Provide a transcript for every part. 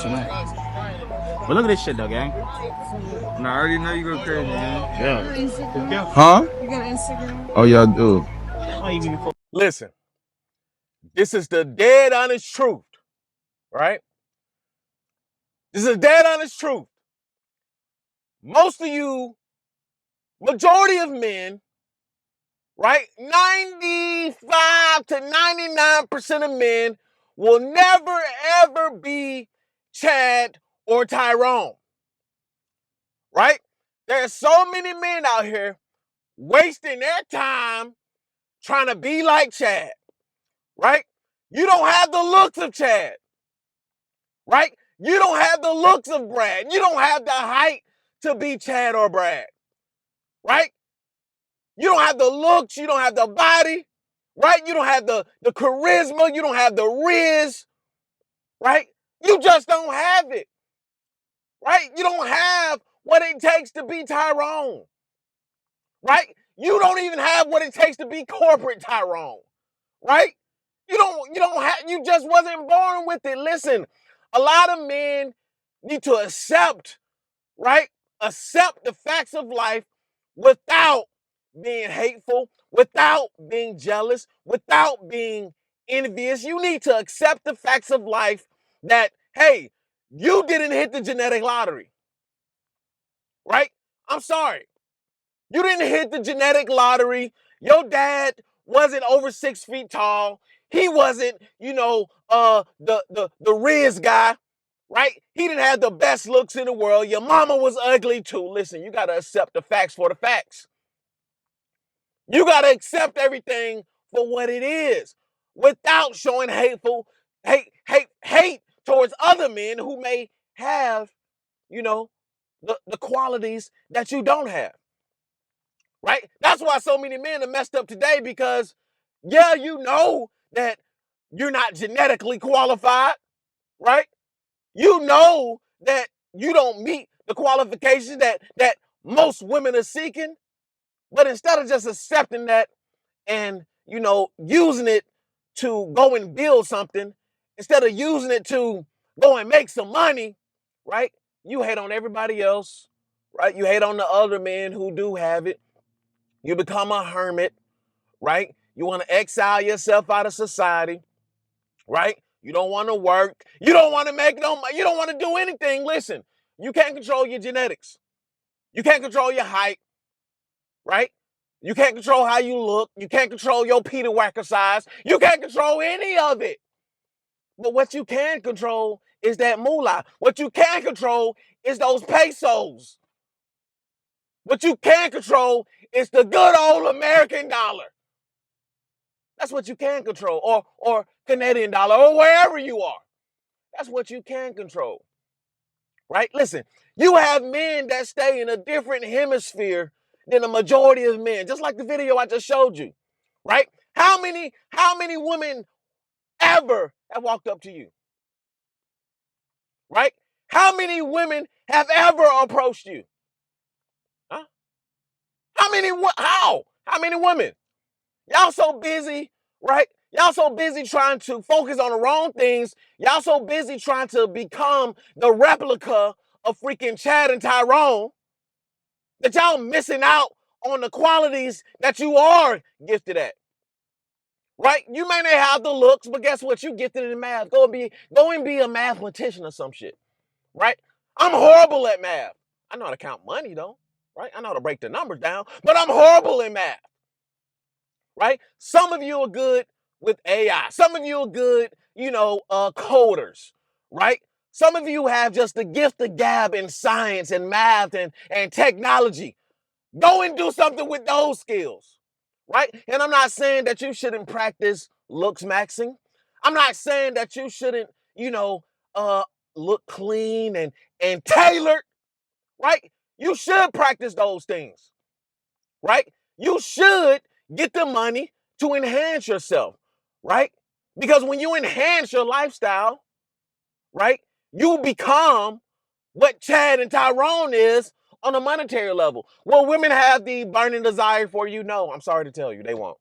But look at this shit though, gang. Nah, I already know you go crazy, man. Yeah. Huh? You got Instagram? Oh, yeah, I do. Listen, this is the dead honest truth, right? This is the dead honest truth. Most of you, majority of men, right? 95 to 99% of men will never ever be Chad or Tyrone, right? There's so many men out here wasting their time trying to be like Chad, right? You don't have the looks of Chad, right? You don't have the looks of Brad. You don't have the height to be Chad or Brad, right? You don't have the looks. You don't have the body, right? You don't have the charisma. You don't have the riz, right? You just don't have it, right? You don't have what it takes to be Tyrone, right? You don't even have what it takes to be corporate Tyrone, right? You just wasn't born with it. Listen, a lot of men need to accept, right? Accept the facts of life without being hateful, without being jealous, without being envious. You need to accept the facts of life that, hey, you didn't hit the genetic lottery, right? I'm sorry. You didn't hit the genetic lottery. Your dad wasn't over 6 feet tall. He wasn't, the Riz guy, right? He didn't have the best looks in the world. Your mama was ugly too. Listen, you gotta accept the facts for the facts. You gotta accept everything for what it is, without showing hate towards other men who may have, the qualities that you don't have. Right? That's why so many men are messed up today because, yeah, you know that you're not genetically qualified, right? You know that you don't meet the qualifications that most women are seeking, but instead of just accepting that and, using it to go and build something, instead of using it to go and make some money, right? You hate on everybody else, right? You hate on the other men who do have it. You become a hermit, right? You want to exile yourself out of society, right? You don't want to work. You don't want to make no money. You don't want to do anything. Listen, you can't control your genetics. You can't control your height, right? You can't control how you look. You can't control your Peter Whacker size. You can't control any of it. But what you can control is that moolah. What you can control is those pesos. What you can control is the good old American dollar. That's what you can control, or Canadian dollar, or wherever you are. That's what you can control, right? Listen, you have men that stay in a different hemisphere than the majority of men, just like the video I just showed you, right? How many women ever have walked up to you, right? How many women have ever approached you? Huh? How many women? Y'all so busy, right? Y'all so busy trying to focus on the wrong things. Y'all so busy trying to become the replica of freaking Chad and Tyrone that y'all missing out on the qualities that you are gifted at. Right? You may not have the looks, but guess what? You gifted in math. Go and be a mathematician or some shit. Right? I'm horrible at math. I know how to count money though. Right? I know how to break the numbers down, but I'm horrible in math. Right? Some of you are good with AI. Some of you are good, coders, right? Some of you have just the gift of gab in science and math and technology. Go and do something with those skills, right? And I'm not saying that you shouldn't practice looks maxing. I'm not saying that you shouldn't, uh, look clean and tailored, right? You should practice those things, right? You should get the money to enhance yourself, right? Because when you enhance your lifestyle, right, you become what Chad and Tyrone is on a monetary level. Will women have the burning desire for you? No, I'm sorry to tell you, they won't.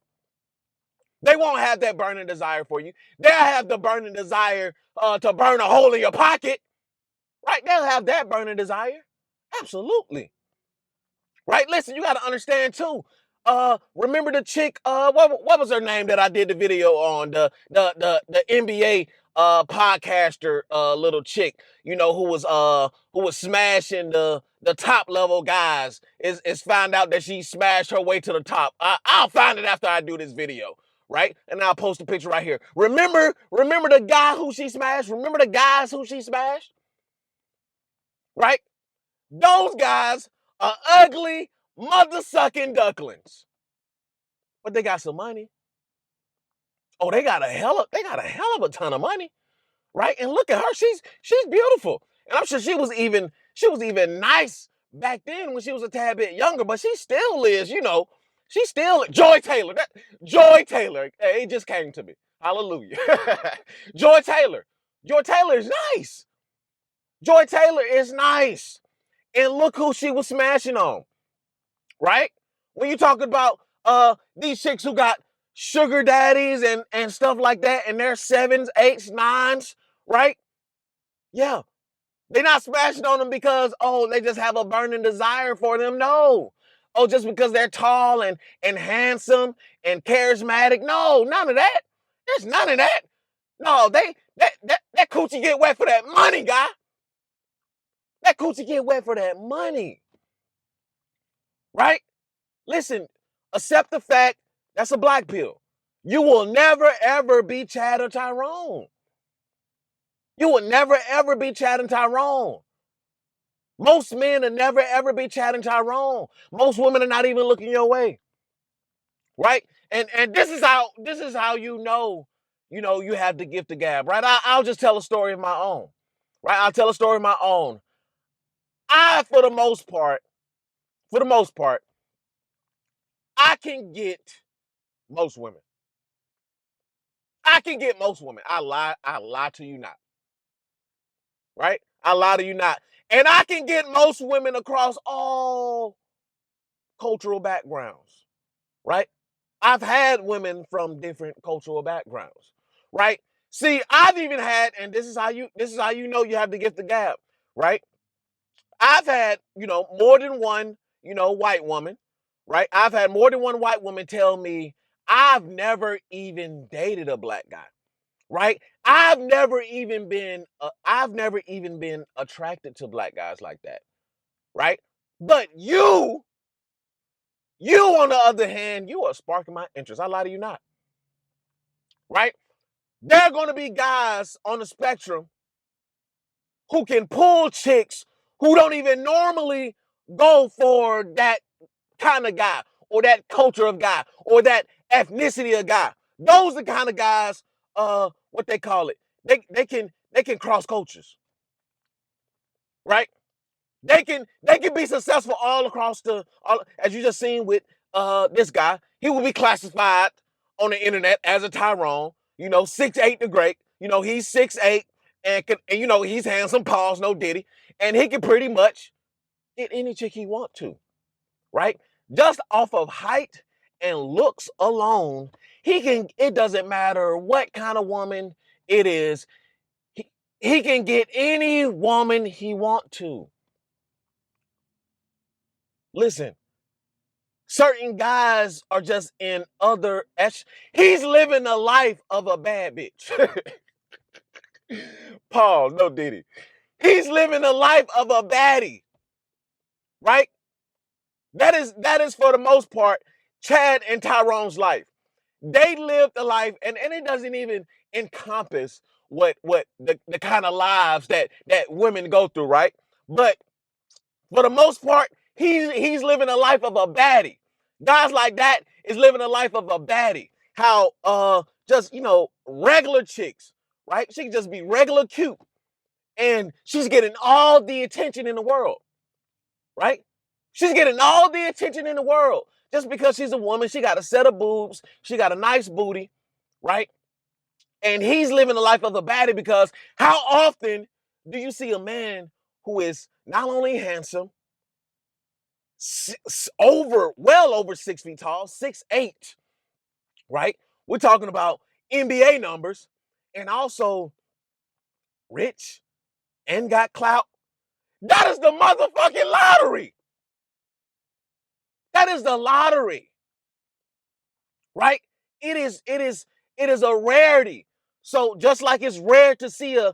They won't have that burning desire for you. They'll have the burning desire to burn a hole in your pocket, right? They'll have that burning desire. Absolutely. Right? Listen, you got to understand too. Remember the chick? What was her name that I did the video on? The NBA podcaster little chick, who was smashing the top level guys. Is found out that she smashed her way to the top. I'll find it after I do this video, right? And I'll post a picture right here. Remember the guy who she smashed? Remember the guys who she smashed? Right? Those guys are ugly mother sucking ducklings. But they got some money. Oh, they got a hell of a ton of money, right? And look at her. She's beautiful. And I'm sure she was even nice back then when she was a tad bit younger, but she still is, she's still Joy Taylor. Joy Taylor. Hey, it just came to me. Hallelujah. Joy Taylor. Joy Taylor is nice. Joy Taylor is nice. And look who she was smashing on. Right? When you talk about these chicks who got sugar daddies and stuff like that, and they're 7s, 8s, 9s, right? Yeah. They're not smashing on them because, they just have a burning desire for them. No. Oh, just because they're tall and handsome and charismatic. No, none of that. There's none of that. No, that coochie get wet for that money, guy. That coochie get wet for that money. Right? Listen, accept the fact that's a black pill. You will never, ever be Chad or Tyrone. You will never, ever be Chad and Tyrone. Most men will never, ever be Chad and Tyrone. Most women are not even looking your way. Right? And this is how you have the gift of gab, right? I'll just tell a story of my own. Right? I'll tell a story of my own. For the most part, I can get most women. I can get most women. I lie to you not. Right? I lie to you not. And I can get most women across all cultural backgrounds. Right? I've had women from different cultural backgrounds. Right? See, I've even had, and this is how you know you have the gift of gab, right? I've had, more than one, white woman, right? I've had more than one white woman tell me I've never even dated a black guy. Right? I've never even been attracted to black guys like that. Right? But you on the other hand, you are sparking my interest. I lie to you not. Right? There are going to be guys on the spectrum who can pull chicks who don't even normally go for that kind of guy or that culture of guy or that ethnicity of guy. Those are the kind of guys, what they call it. They can cross cultures. Right? They can be successful all across as you just seen with this guy. He will be classified on the internet as a Tyrone, 6'8" the great. He's 6'8" and he's handsome, pause, no diddy. And he can pretty much get any chick he want to, right? Just off of height and looks alone, it doesn't matter what kind of woman it is, he can get any woman he want to. Listen, certain guys are just in other. He's living the life of a bad bitch. Paul, no diddy. He's living the life of a baddie, right? That is for the most part Chad and Tyrone's life. They live the life, and it doesn't even encompass what the kind of lives that women go through, right? But for the most part, he's living a life of a baddie. Guys like that is living a life of a baddie. How just regular chicks, right? She can just be regular cute, and she's getting all the attention in the world, right? She's getting all the attention in the world just because she's a woman. She got a set of boobs, she got a nice booty, right? And he's living the life of a baddie because how often do you see a man who is not only handsome, well over 6 feet tall, 6'8", right? We're talking about NBA numbers, and also rich and got clout. That is the motherfucking lottery. That is the lottery, right? It is a rarity. So just like it's rare to see a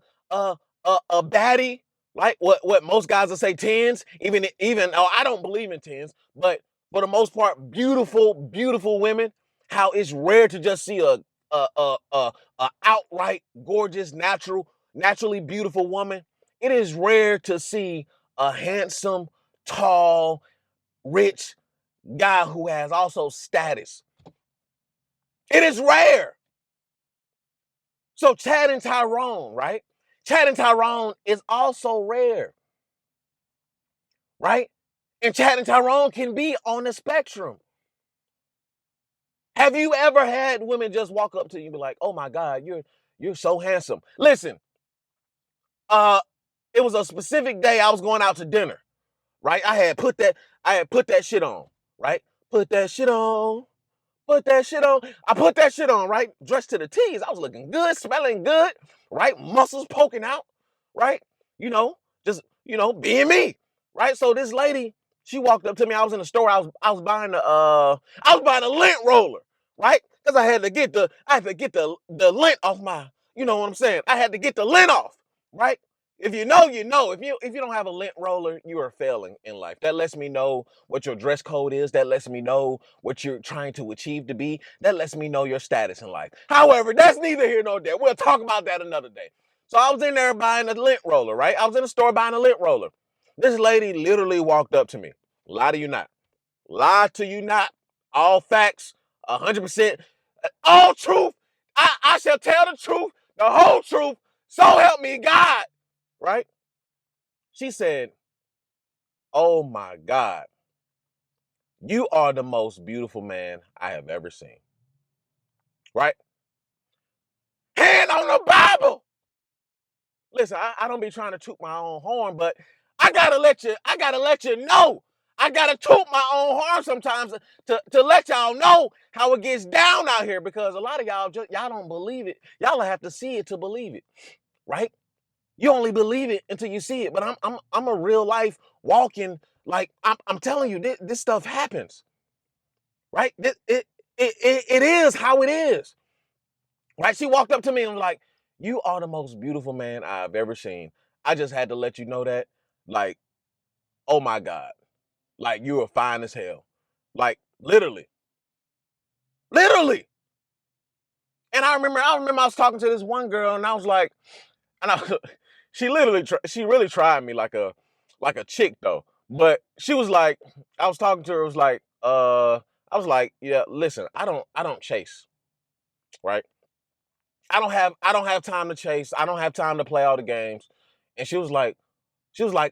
baddie, like what most guys will say tens, even oh, I don't believe in tens, but for the most part, beautiful women. How it's rare to just see a outright gorgeous, naturally beautiful woman. It is rare to see a handsome, tall, rich guy who has also status. It is rare. So Chad and Tyrone, right? Chad and Tyrone is also rare, right? And Chad and Tyrone can be on the spectrum. Have you ever had women just walk up to you and be like, "Oh my God, you're so handsome"? Listen, it was a specific day I was going out to dinner, right? I had put that shit on, right? Put that shit on. Put that shit on. I put that shit on, right? Dressed to the T's. I was looking good, smelling good, right? Muscles poking out, right? You know, just, being me, right? So this lady, she walked up to me. I was in the store. I was buying a lint roller, right? Because I had to get the lint off my, you know what I'm saying? I had to get the lint off, right? If you know, you know. If you don't have a lint roller, you are failing in life. That lets me know what your dress code is. That lets me know what you're trying to achieve to be. That lets me know your status in life. However, that's neither here nor there. We'll talk about that another day. So I was in there buying a lint roller, right? I was in the store buying a lint roller. This lady literally walked up to me. Lie to you not. Lie to you not. All facts, 100%. All truth. I shall tell the truth, the whole truth. So help me God. Right? She said, "Oh my God, you are the most beautiful man I have ever seen." Right? Hand on the Bible. Listen, I don't be trying to toot my own horn, but I gotta let you know. I gotta toot my own horn sometimes to let y'all know how it gets down out here, because a lot of y'all don't believe it. Y'all have to see it to believe it, right? You only believe it until you see it. But I'm a real life walking, like I'm telling you, this stuff happens, right? It is how it is. Right? She walked up to me and was like, "You are the most beautiful man I've ever seen. I just had to let you know that. Like, oh my God. Like, you are fine as hell." Like, literally. Literally. And I remember I was talking to this one girl, and I was like, and I she she really tried me like a chick though. But she was like, I was talking to her, it was like, I was like, "Yeah, listen, I don't chase, right? I don't have time to chase. I don't have time to play all the games." And she was like,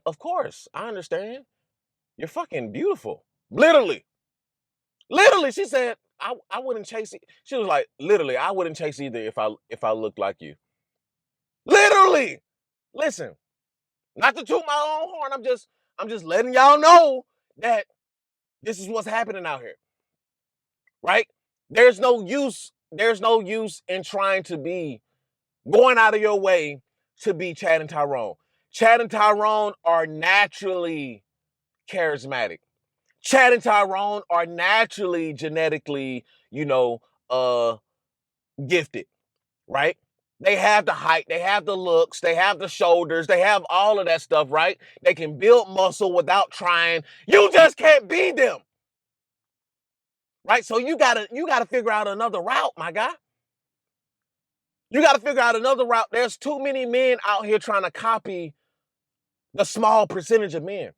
"Of course, I understand. You're fucking beautiful." Literally. Literally, she said, I wouldn't chase it. She was like, "Literally, I wouldn't chase either if I looked like you." Literally. Listen, not to toot my own horn. I'm just letting y'all know that this is what's happening out here. Right? There's no use in trying to be going out of your way to be Chad and Tyrone. Chad and Tyrone are naturally charismatic. Chad and Tyrone are naturally genetically, uh, gifted, right? They have the height, they have the looks, they have the shoulders, they have all of that stuff, right? They can build muscle without trying. You just can't be them, right? So you gotta figure out another route, my guy. You gotta figure out another route. There's too many men out here trying to copy the small percentage of men.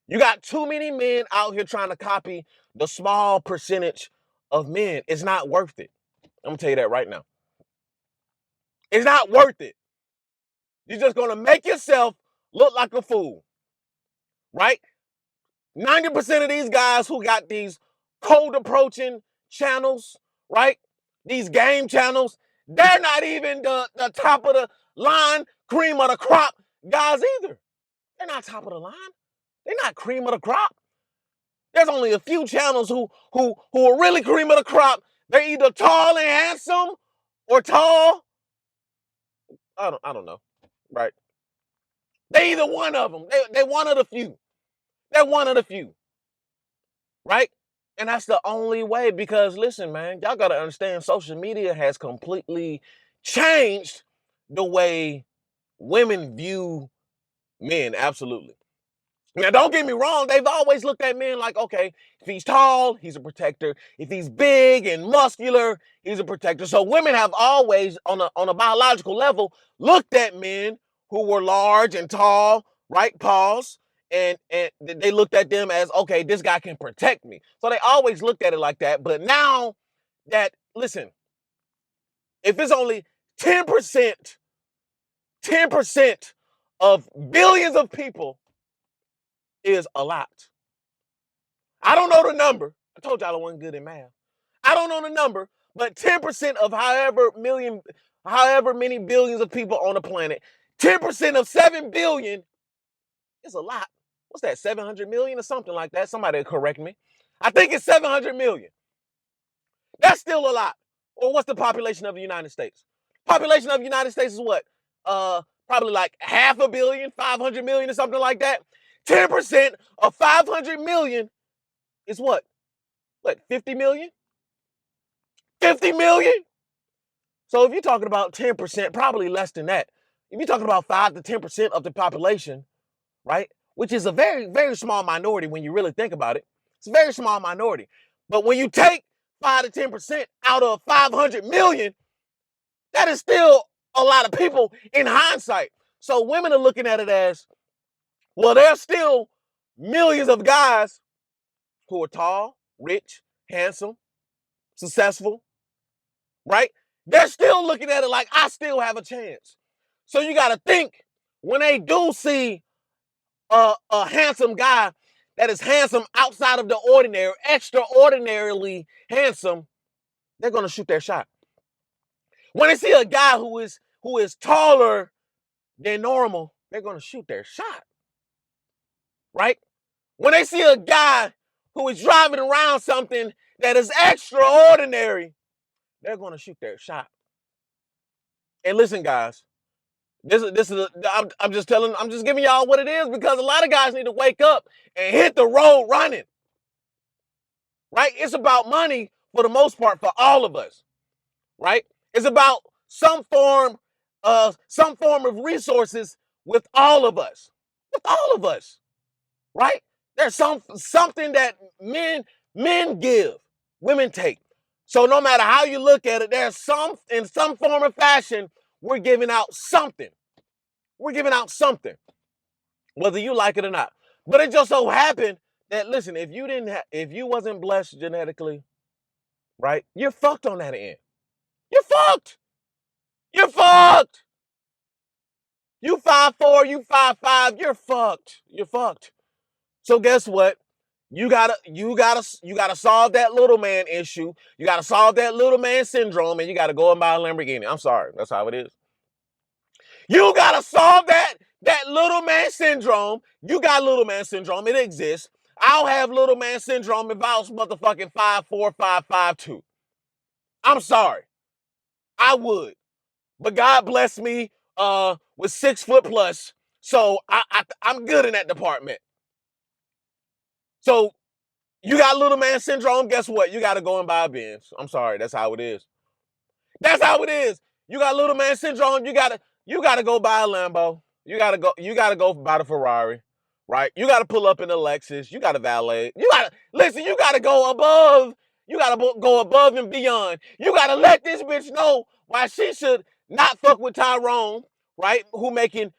You got too many men out here trying to copy the small percentage of men. It's not worth it. I'm gonna tell you that right now. It's not worth it. You're just gonna make yourself look like a fool, right? 90% of these guys who got these cold approaching channels, right? These game channels, they're not even the top of the line, cream of the crop guys either. They're not top of the line. They're not cream of the crop. There's only a few channels who are really cream of the crop. They're either tall and handsome or tall. I don't know. right? They either one of them. They one of the few. They're one of the few, right? And that's the only way because listen, man, y'all got to understand social media has completely changed the way women view men, absolutely. Now, don't get me wrong. They've always looked at men like, okay, if he's tall, he's a protector. If he's big and muscular, he's a protector. So women have always, on a biological level, looked at men who were large and tall, right? Pause. And they looked at them as, okay, this guy can protect me. So they always looked at it like that. But now that, listen, if it's only 10%, 10% of billions of people is a lot. I don't know the number. I told y'all I wasn't good in math. I don't know the number, but 10% of however many billions of people on the planet, 10% of 7 billion is a lot. What's that, 700 million or something like that? Somebody correct me. I think it's 700 million. That's still a lot. Or what's the population of the United States? Population of the United States is what? Probably like 500 million, 500 million or something like that. 10% of 500 million is what? What, 50 million? 50 million? So if you're talking about 10%, probably less than that. If you're talking about 5 to 10% of the population, right? Which is a very, very small minority when you really think about it. It's a very small minority. But when you take 5 to 10% out of 500 million, that is still a lot of people in hindsight. So women are looking at it as, well, there's still millions of guys who are tall, rich, handsome, successful, right? They're still looking at it like I still have a chance. So you got to think when they do see a handsome guy that is handsome outside of the ordinary, extraordinarily handsome, they're going to shoot their shot. When they see a guy who is taller than normal, they're going to shoot their shot. Right? When they see a guy who is driving around something that is extraordinary, they're going to shoot their shot. And listen, guys, I'm just giving y'all what it is because a lot of guys need to wake up and hit the road running. Right? It's about money for the most part for all of us. Right? It's about some form of resources with all of us. With all of us. Right? There's something that men give, women take. So no matter how you look at it, there's in some form or fashion, we're giving out something. We're giving out something, whether you like it or not. But it just so happened that, listen, if you wasn't blessed genetically, right, you're fucked on that end. You're fucked. You're fucked. You 5'4", you 5'5", you're fucked. You're fucked. So guess what? You gotta solve that little man issue. You gotta solve that little man syndrome, and you gotta go and buy a Lamborghini. I'm sorry, that's how it is. You gotta solve that little man syndrome. You got little man syndrome. It exists. I'll have little man syndrome if I was motherfucking 5'4", 5'2". I'm sorry. I would. But God bless me with 6 foot plus. So I'm good in that department. So you got little man syndrome, guess what? You gotta go and buy a Benz. I'm sorry, that's how it is. That's how it is. You got little man syndrome, you gotta go buy a Lambo. You gotta go buy the Ferrari, right? You gotta pull up in a Lexus, you gotta valet. You gotta go above. You gotta go above and beyond. You gotta let this bitch know why she should not fuck with Tyrone, right? Who making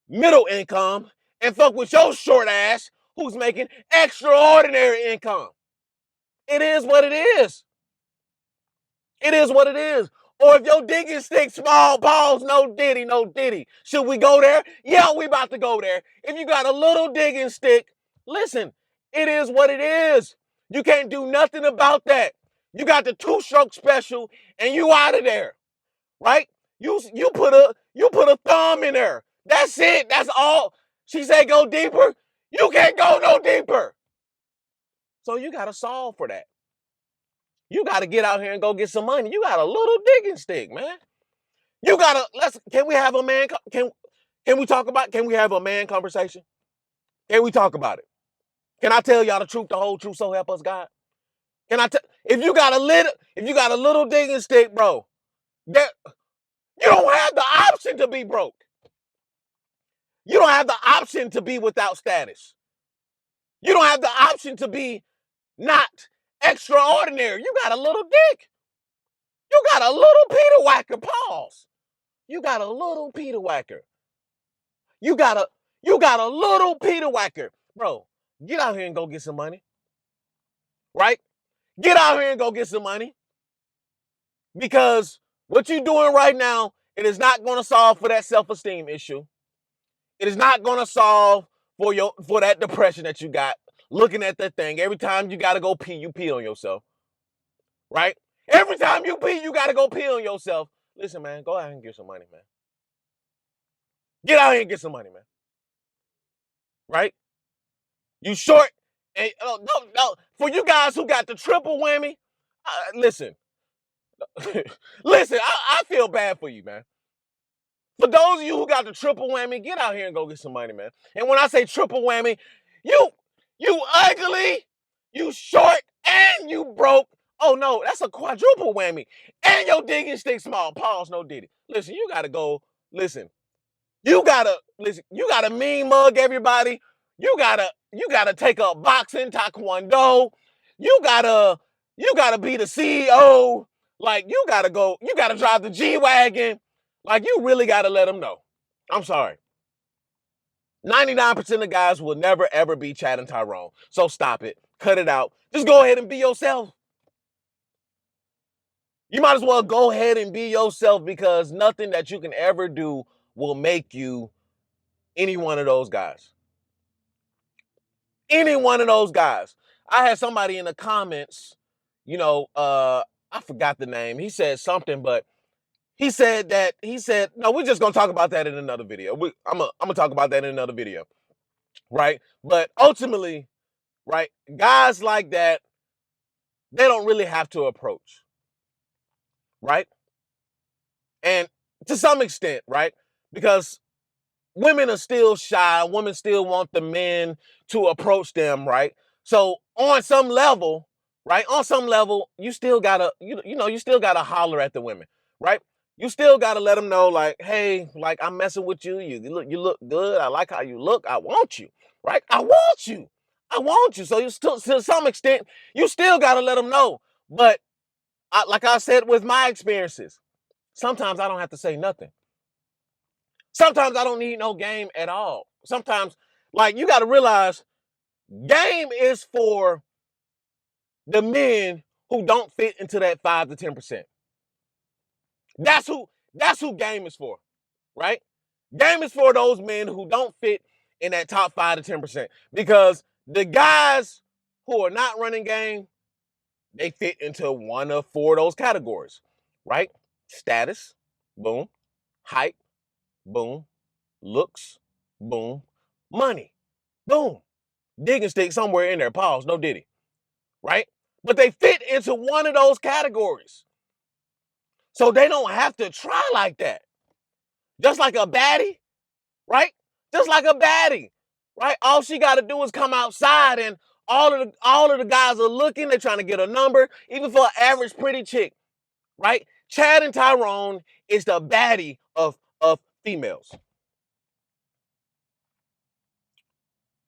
middle income, and fuck with your short ass who's making extraordinary income. It is what it is. It is what it is. Or if your digging stick small balls, no diddy, no diddy. Should we go there? Yeah, we about to go there. If you got a little digging stick, listen, it is what it is. You can't do nothing about that. You got the 2-stroke special and you out of there. Right? You put a thumb in there. That's it. That's all. She said go deeper. You can't go no deeper. So you got to solve for that. You got to get out here and go get some money. You got a little digging stick, man. You got to, can we have a man, Can we have a man conversation? Can we talk about it? Can I tell y'all the truth, the whole truth, so help us God? Can I tell, if you got a little digging stick, bro, that you don't have the option to be broke. You don't have the option to be without status. You don't have the option to be not extraordinary. You got a little dick. You got a little Peter Whacker. Pause. You got a little Peter Whacker. You got a little Peter Whacker. Bro, get out here and go get some money. Right? Get out here and go get some money. Because what you're doing right now, it is not going to solve for that self-esteem issue. It is not going to solve for that depression that you got looking at that thing. Every time you got to go pee, you pee on yourself. Right? Every time you pee, you got to go pee on yourself. Listen, man, go out and get some money, man. Get out here and get some money, man. Right? You short. And, no. For you guys who got the triple whammy, listen. Listen, I feel bad for you, man. For those of you who got the triple whammy, get out here and go get some money, man. And when I say triple whammy, you ugly, you short, and you broke. Oh no, that's a quadruple whammy. And your digging stick small. Pause, no diddy. Listen, you gotta go. Listen, you gotta mean mug everybody. You gotta take up boxing, taekwondo. You gotta be the CEO. Like you gotta drive the G-Wagon. Like you really gotta let them know. I'm sorry. 99% of guys will never ever be Chad and Tyrone. So stop it. Cut it out. Just go ahead and be yourself. You might as well go ahead and be yourself because nothing that you can ever do will make you any one of those guys. Any one of those guys. I had somebody in the comments, I forgot the name. He said something, but he said, no, we're just going to talk about that in another video. I'm going to talk about that in another video. Right? But ultimately, right, guys like that, they don't really have to approach. Right? And to some extent, right? Because women are still shy. Women still want the men to approach them, right? So on some level, right? On some level, you still gotta, you still gotta holler at the women, right? You still gotta let them know, like, hey, like I'm messing with you. You look good. I like how you look. I want you, right? I want you. I want you. So you still, to some extent, you still gotta let them know. But like I said with my experiences, sometimes I don't have to say nothing. Sometimes I don't need no game at all. Sometimes, like, you got to realize game is for the men who don't fit into that 5 to 10%. That's who game is for, right? Game is for those men who don't fit in that top 5 to 10%. Because the guys who are not running game, they fit into one of 4 of those categories, right? Status, boom. Height, boom. Looks, boom. Money, boom. Digging stick somewhere in there. Pause, no diddy. Right? But they fit into one of those categories. So they don't have to try like that. Just like a baddie, right? Just like a baddie, right? All she got to do is come outside and all of the guys are looking. They're trying to get a number, even for an average pretty chick, right? Chad and Tyrone is the baddie of females.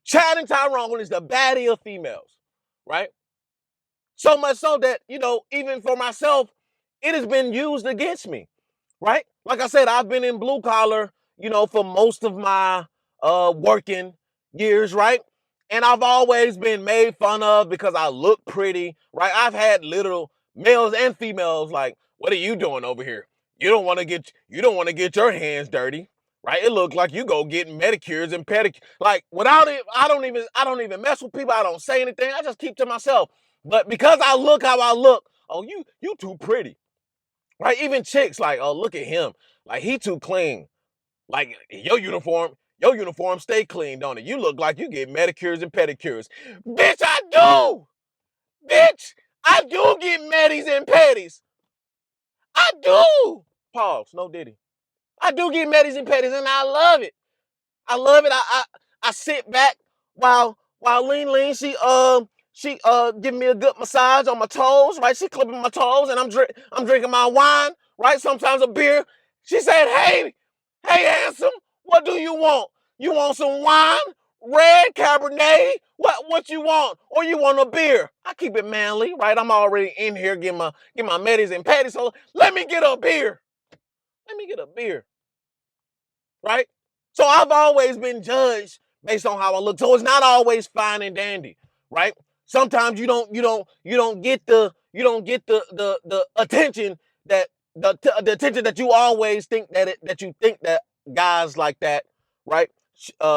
Chad and Tyrone is the baddie of females, right? So much so that, even for myself, it has been used against me, right? Like I said, I've been in blue collar, for most of my working years, right? And I've always been made fun of because I look pretty, right? I've had little males and females like, what are you doing over here? You don't want to get your hands dirty, right? It looks like you go getting manicures and pedicures. Like without it, I don't even mess with people. I don't say anything. I just keep to myself. But because I look how I look, oh, you too pretty. Right? Even chicks like, oh, look at him. Like he too clean. Like your uniform stay clean, don't it? You look like you get manicures and pedicures. Bitch, I do. Bitch, I do get manis and pedis. I do. Pause, no diddy. I do get manis and pedis and I love it. I love it. I sit back while Lean she giving me a good massage on my toes, right? She clipping my toes, and I'm drinking my wine, right? Sometimes a beer. She said, hey, handsome, what do you want? You want some wine, red Cabernet? What you want? Or you want a beer? I keep it manly, right? I'm already in here getting my Medis and patties, so let me get a beer. Let me get a beer, right? So I've always been judged based on how I look. So it's not always fine and dandy, right? Sometimes you don't get the attention that the attention that you always think that you think that guys like that, right,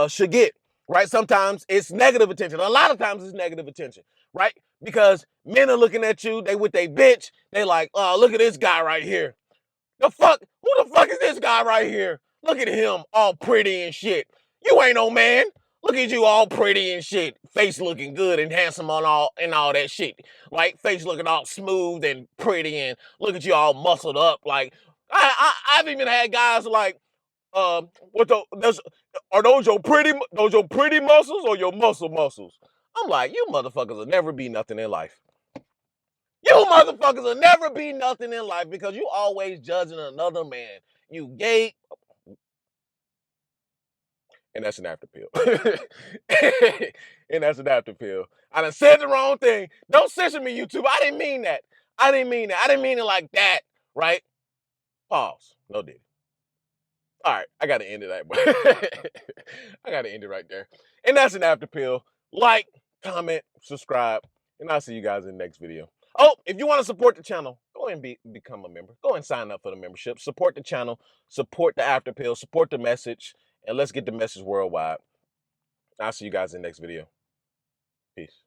should get, right? Sometimes it's negative attention. A lot of times it's negative attention, right? Because men are looking at you, they with their bitch, they like, oh, look at this guy right here. The fuck? Who the fuck is this guy right here? Look at him, all pretty and shit. You ain't no man. Look at you, all pretty and shit. Face looking good and handsome on all that shit. Like face looking all smooth and pretty, and look at you all muscled up. Like I've even had guys like, are those your pretty muscles or your muscles? I'm like, you motherfuckers will never be nothing in life. You motherfuckers will never be nothing in life because you always judging another man. You gay. And that's an after pill. And that's an after pill. I done said the wrong thing. Don't censor me, YouTube. I didn't mean that. I didn't mean it like that, right? Pause. No did. All right, I gotta end it that way. I gotta end it right there. And that's an after pill. Like, comment, subscribe, and I'll see you guys in the next video. Oh, if you want to support the channel, go ahead and become a member. Go and sign up for the membership. Support the channel, support the after pill, support the message, and let's get the message worldwide. I'll see you guys in the next video. Peace.